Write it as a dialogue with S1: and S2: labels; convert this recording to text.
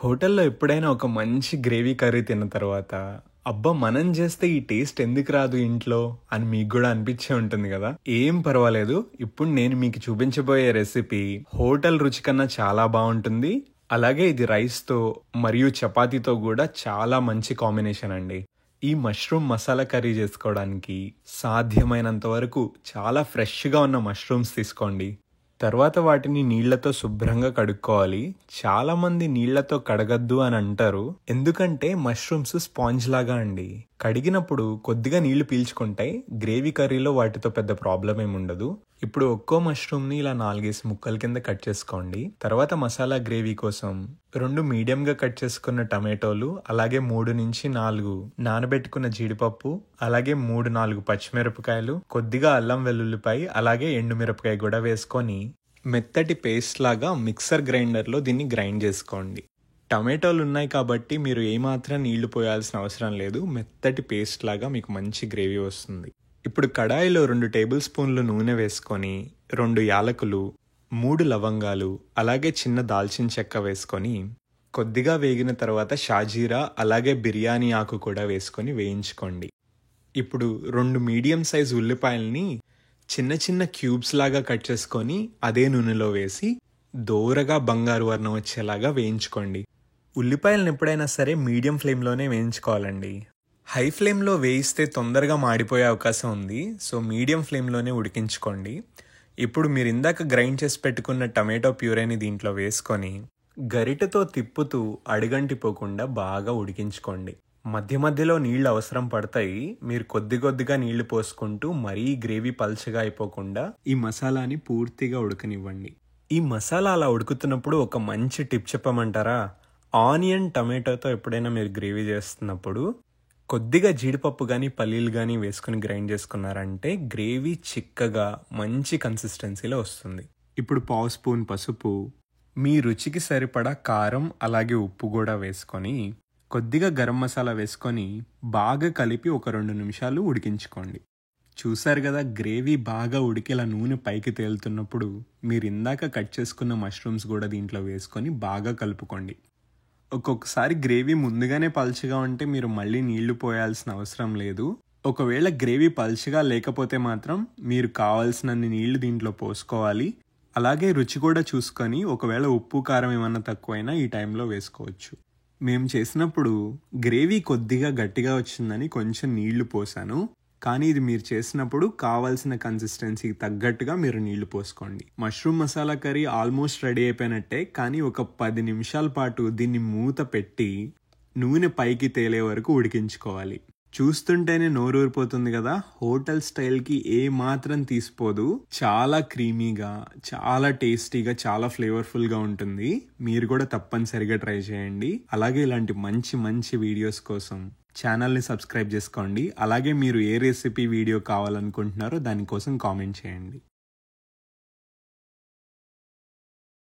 S1: హోటల్‌లో ఎప్పుడైనా ఒక మంచి గ్రేవీ కర్రీ తిన్న తర్వాత, అబ్బా! మనం చేస్తే ఈ టేస్ట్ ఎందుకు రాదు ఇంట్లో అని మీకు గూడా అనిపిచ్చే ఉంటుంది గదా! ఏం పర్వాలేదు. ఇప్పుడు నేను మీకు చూపించబోయే రెసిపీ హోటల్ రుచి కన్నా చాలా బావుంటుంది. అలాగే ఇది రైస్‌తో మరియు చపాతీతో గూడా చాలా మంచి కాంబినేషన్ అండి. ఈ మష్రూమ్ మసాలా కర్రీ చేసుకోవడానికి సాధ్యమైనంత వరకు చాలా ఫ్రెష్‌గా ఉన్న మష్రూమ్స్ తీసుకోండి. తర్వాత వాటిని నీళ్లతో శుభ్రంగా కడుక్కోవాలి. చాలామంది నీళ్లతో కడగద్దు అని అంటారు. ఎందుకంటే మష్రూమ్స్ స్పాంజ్ లాగా అండి. కడిగినప్పుడు కొద్దిగా నీళ్లు పీల్చుకుంటాయి. గ్రేవీ కర్రీలో వాటితో పెద్ద ప్రాబ్లం ఏమి ఉండదు. ఇప్పుడు ఒక్కో మష్రూమ్ని ఇలా 4 ముక్కల కింద కట్ చేసుకోండి. తర్వాత మసాలా గ్రేవీ కోసం 2 మీడియంగా కట్ చేసుకున్న టమాటోలు, అలాగే 3-4 నానబెట్టుకున్న జీడిపప్పు, అలాగే 3-4 పచ్చిమిరపకాయలు, కొద్దిగా అల్లం వెల్లుల్లిపాయ, అలాగే ఎండుమిరపకాయ కూడా వేసుకొని మెత్తటి పేస్ట్ లాగా మిక్సర్ గ్రైండర్లో దీన్ని గ్రైండ్ చేసుకోండి. టమాటోలు ఉన్నాయి కాబట్టి మీరు ఏమాత్రం నీళ్లు పోయాల్సిన అవసరం లేదు. మెత్తటి పేస్ట్ లాగా మీకు మంచి గ్రేవీ వస్తుంది. ఇప్పుడు కడాయిలో 2 టేబుల్ స్పూన్లు నూనె వేసుకొని 2 యాలకులు, 3 లవంగాలు, అలాగే చిన్న దాల్చిన చెక్క వేసుకొని కొద్దిగా వేగిన తర్వాత షాజీరా, అలాగే బిర్యానీ ఆకు కూడా వేసుకొని వేయించుకోండి. ఇప్పుడు 2 మీడియం సైజ్ ఉల్లిపాయల్ని చిన్న చిన్న క్యూబ్స్ లాగా కట్ చేసుకొని అదే నూనెలో వేసి దోరగా బంగారు వర్ణం వచ్చేలాగా వేయించుకోండి. ఉల్లిపాయలను ఎప్పుడైనా సరే మీడియం ఫ్లేమ్లోనే వేయించుకోవాలండి. హై ఫ్లేమ్లో వేయిస్తే తొందరగా మాడిపోయే అవకాశం ఉంది. సో మీడియం ఫ్లేమ్లోనే ఉడికించుకోండి. ఇప్పుడు మీరు ఇందాక గ్రైండ్ చేసి పెట్టుకున్న టమాటో ప్యూరేని దీంట్లో వేసుకొని గరిటెతో తిప్పుతూ అడుగంటిపోకుండా బాగా ఉడికించుకోండి. మధ్య మధ్యలో నీళ్ళు అవసరం పడతాయి. మీరు కొద్ది కొద్దిగా నీళ్లు పోసుకుంటూ మరీ గ్రేవీ పల్చగా అయిపోకుండా ఈ మసాలాని పూర్తిగా ఉడకనివ్వండి. ఈ మసాలా అలా ఉడుకుతున్నప్పుడు ఒక మంచి టిప్ చెప్పమంటారా? ఆనియన్ టమాటోతో ఎప్పుడైనా మీరు గ్రేవీ చేస్తున్నప్పుడు కొద్దిగా జీడిపప్పు కానీ పల్లీలు కానీ వేసుకుని గ్రైండ్ చేసుకున్నారంటే గ్రేవీ చిక్కగా మంచి కన్సిస్టెన్సీలో వస్తుంది. ఇప్పుడు 1/2 స్పూన్ పసుపు, మీ రుచికి సరిపడా కారం, అలాగే ఉప్పు కూడా వేసుకొని కొద్దిగా గరం మసాలా వేసుకొని బాగా కలిపి ఒక 2 నిమిషాలు ఉడికించుకోండి. చూసారు కదా, గ్రేవీ బాగా ఉడికేలా నూనె పైకి తేలుతున్నప్పుడు మీరు ఇందాక కట్ చేసుకున్న మష్రూమ్స్ కూడా దీంట్లో వేసుకొని బాగా కలుపుకోండి. ఒక్కొక్కసారి గ్రేవీ ముందుగానే పల్చగా ఉంటే మీరు మళ్ళీ నీళ్లు పోయాల్సిన అవసరం లేదు. ఒకవేళ గ్రేవీ పల్చగా లేకపోతే మాత్రం మీరు కావాల్సినన్ని నీళ్లు దీంట్లో పోసుకోవాలి. అలాగే రుచి కూడా చూసుకొని ఒకవేళ ఉప్పు కారం ఏమన్నా తక్కువైనా ఈ టైంలో వేసుకోవచ్చు. మేము చేసినప్పుడు గ్రేవీ కొద్దిగా గట్టిగా వచ్చిందని కొంచెం నీళ్లు పోసాను. కానీ ఇది మీరు చేసినప్పుడు కావాల్సిన కన్సిస్టెన్సీకి తగ్గట్టుగా మీరు నీళ్లు పోసుకోండి. Mushroom masala curry almost ready అయిపోయినట్టే. కానీ ఒక 10 నిమిషాల పాటు దీన్ని మూత పెట్టి నూనె పైకి తేలే వరకు ఉడికించుకోవాలి. చూస్తుంటేనే నోరూరిపోతుంది కదా. హోటల్ స్టైల్కి ఏ మాత్రం తీసిపోదు. చాలా క్రీమీగా, చాలా టేస్టీగా, చాలా ఫ్లేవర్ఫుల్గా ఉంటుంది. మీరు కూడా తప్పనిసరిగా ట్రై చేయండి. అలాగే ఇలాంటి మంచి మంచి వీడియోస్ కోసం ఛానల్ని సబ్స్క్రైబ్ చేసుకోండి. అలాగే మీరు ఏ రెసిపీ వీడియో కావాలనుకుంటున్నారో దానికోసం కామెంట్ చేయండి.